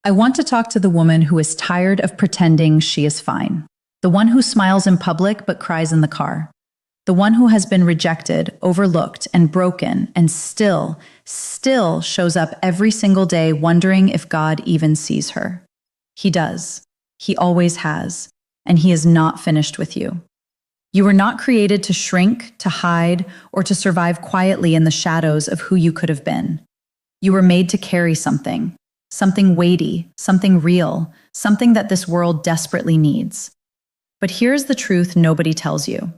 I want to talk to the woman who is tired of pretending she is fine. The one who smiles in public but cries in the car. The one who has been rejected, overlooked, and broken, and still shows up every single day wondering if God even sees her. He does. He always has. And he is not finished with you. You were not created to shrink, to hide, or to survive quietly in the shadows of who you could have been. You were made to carry something weighty, something real, something that this world desperately needs. But here's the truth nobody tells you.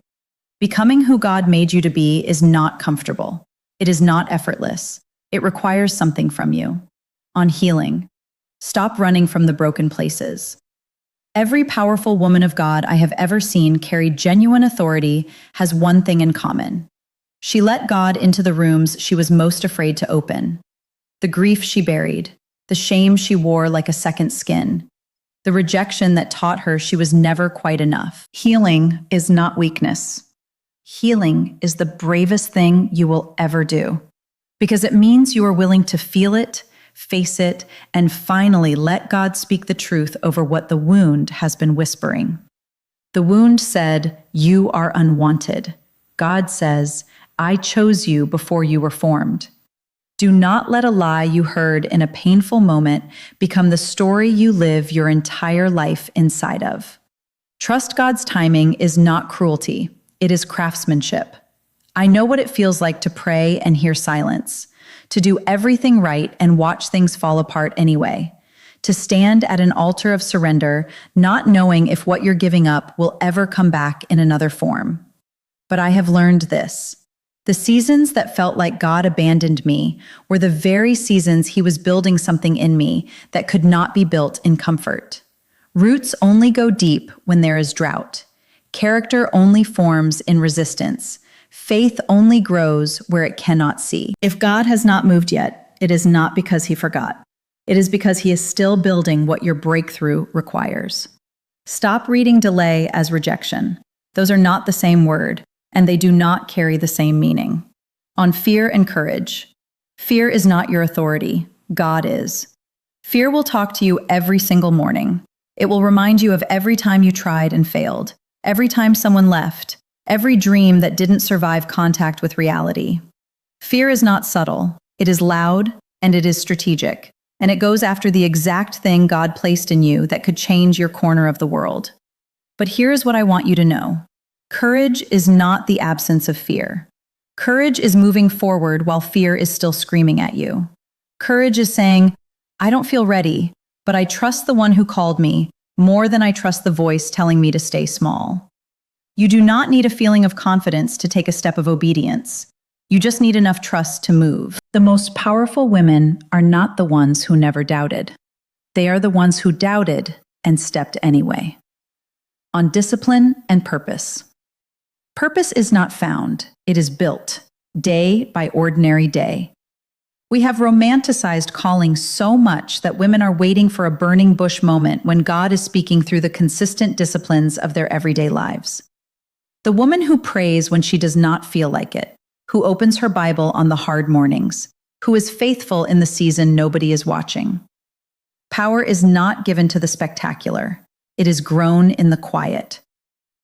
Becoming who God made you to be is not comfortable. It is not effortless. It requires something from you. On healing. Stop running from the broken places. Every powerful woman of God I have ever seen carry genuine authority has one thing in common. She let God into the rooms she was most afraid to open. The grief she buried, the shame she wore like a second skin, the rejection that taught her she was never quite enough. Healing is not weakness. Healing is the bravest thing you will ever do, because it means you are willing to feel it, face it, and finally let God speak the truth over what the wound has been whispering. The wound said, "You are unwanted." God says, "I chose you before you were formed." Do not let a lie you heard in a painful moment become the story you live your entire life inside of. Trust God's timing is not cruelty. It is craftsmanship. I know what it feels like to pray and hear silence, to do everything right and watch things fall apart anyway, to stand at an altar of surrender, not knowing if what you're giving up will ever come back in another form. But I have learned this. The seasons that felt like God abandoned me were the very seasons he was building something in me that could not be built in comfort. Roots only go deep when there is drought. Character only forms in resistance. Faith only grows where it cannot see. If God has not moved yet, it is not because he forgot. It is because he is still building what your breakthrough requires. Stop reading delay as rejection. Those are not the same word, and they do not carry the same meaning. On fear and courage. Fear is not your authority. God is. Fear will talk to you every single morning. It will remind you of every time you tried and failed, every time someone left, every dream that didn't survive contact with reality. Fear is not subtle. It is loud and it is strategic, and it goes after the exact thing God placed in you that could change your corner of the world. But here's what I want you to know. Courage is not the absence of fear. Courage is moving forward while fear is still screaming at you. Courage is saying, "I don't feel ready, but I trust the one who called me more than I trust the voice telling me to stay small." You do not need a feeling of confidence to take a step of obedience. You just need enough trust to move. The most powerful women are not the ones who never doubted. They are the ones who doubted and stepped anyway. On discipline and purpose. Purpose is not found, it is built, day by ordinary day. We have romanticized calling so much that women are waiting for a burning bush moment when God is speaking through the consistent disciplines of their everyday lives. The woman who prays when she does not feel like it, who opens her Bible on the hard mornings, who is faithful in the season nobody is watching. Power is not given to the spectacular. It is grown in the quiet.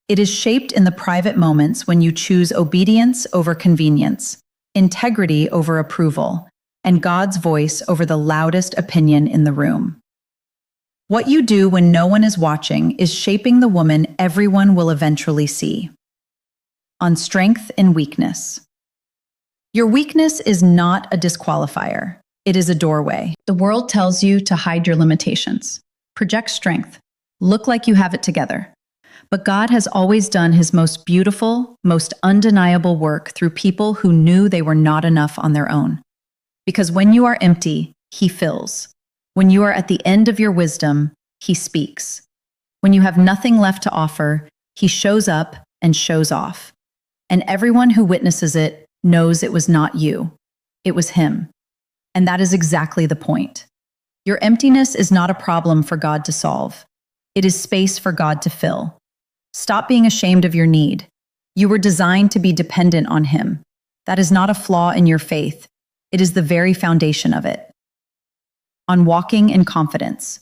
It is shaped in the private moments when you choose obedience over convenience, integrity over approval, and God's voice over the loudest opinion in the room. What you do when no one is watching is shaping the woman everyone will eventually see. On strength and weakness. Your weakness is not a disqualifier. It is a doorway. The world tells you to hide your limitations, project strength, look like you have it together. But God has always done his most beautiful, most undeniable work through people who knew they were not enough on their own. Because when you are empty, he fills. When you are at the end of your wisdom, he speaks. When you have nothing left to offer, he shows up and shows off. And everyone who witnesses it knows it was not you. It was him. And that is exactly the point. Your emptiness is not a problem for God to solve. It is space for God to fill. Stop being ashamed of your need. You were designed to be dependent on him. That is not a flaw in your faith. It is the very foundation of it. on walking in confidence.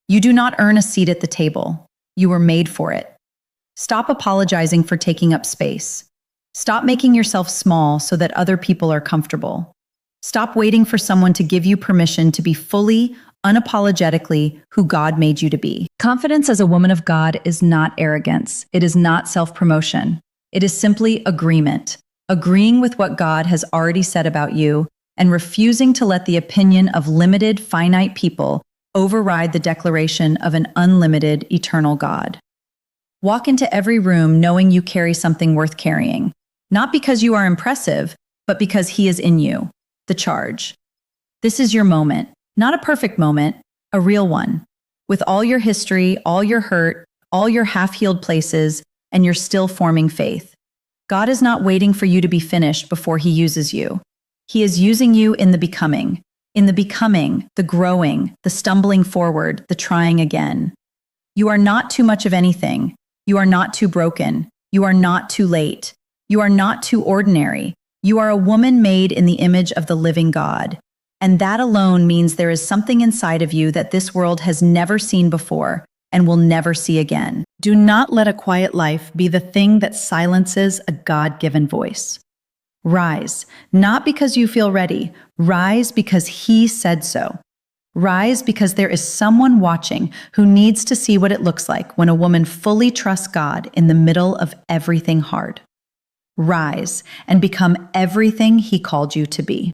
You do not earn a seat at the table. You were made for it. Stop apologizing for taking up space. Stop making yourself small so that other people are comfortable. Stop waiting for someone to give you permission to be fully, unapologetically who God made you to be. Confidence as a woman of God is not arrogance. It is not self-promotion. It is simply agreement, agreeing with what God has already said about you and refusing to let the opinion of limited, finite people override the declaration of an unlimited, eternal God. Walk into every room knowing you carry something worth carrying, not because you are impressive, but because He is in you. The charge. This is your moment, not a perfect moment, a real one. With all your history, all your hurt, all your half-healed places, and your still forming faith. God is not waiting for you to be finished before He uses you. He is using you in the becoming, the growing, the stumbling forward, the trying again. You are not too much of anything. You are not too broken. You are not too late. You are not too ordinary. You are a woman made in the image of the living God. And that alone means there is something inside of you that this world has never seen before and will never see again. Do not let a quiet life be the thing that silences a God-given voice. Rise, not because you feel ready. Rise because He said so. Rise because there is someone watching who needs to see what it looks like when a woman fully trusts God in the middle of everything hard. Rise and become everything He called you to be.